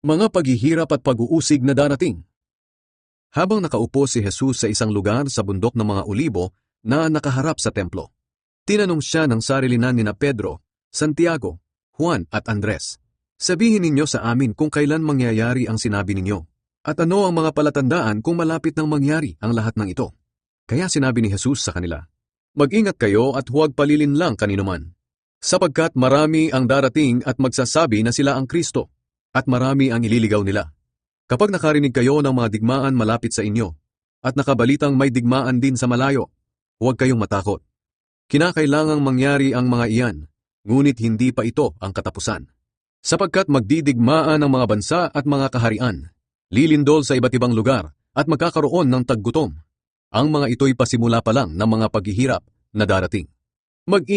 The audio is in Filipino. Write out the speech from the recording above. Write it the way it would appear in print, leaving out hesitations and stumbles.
Mga paghihirap at pag-uusig na darating. Habang nakaupo si Jesus sa isang lugar sa bundok ng mga Olibo na nakaharap sa templo, tinanong siya ng sarilinan nina Pedro, Santiago, Juan at Andres, "Sabihin ninyo sa amin kung kailan mangyayari ang sinabi ninyo, at ano ang mga palatandaan kung malapit nang mangyari ang lahat ng ito?" Kaya sinabi ni Jesus sa kanila, "Mag-ingat kayo at huwag palilinlang kaninuman, sapagkat marami ang darating at magsasabi na sila ang Kristo, at marami ang ililigaw nila. Kapag nakarinig kayo ng mga digmaan malapit sa inyo, at nakabalitang may digmaan din sa malayo, huwag kayong matakot. Kinakailangang mangyari ang mga iyan, ngunit hindi pa ito ang katapusan. Sapagkat magdidigmaan ang mga bansa at mga kaharian, lilindol sa iba't ibang lugar, at magkakaroon ng taggutom. Ang mga ito'y pasimula pa lang ng mga paghihirap na darating. Mag-ingat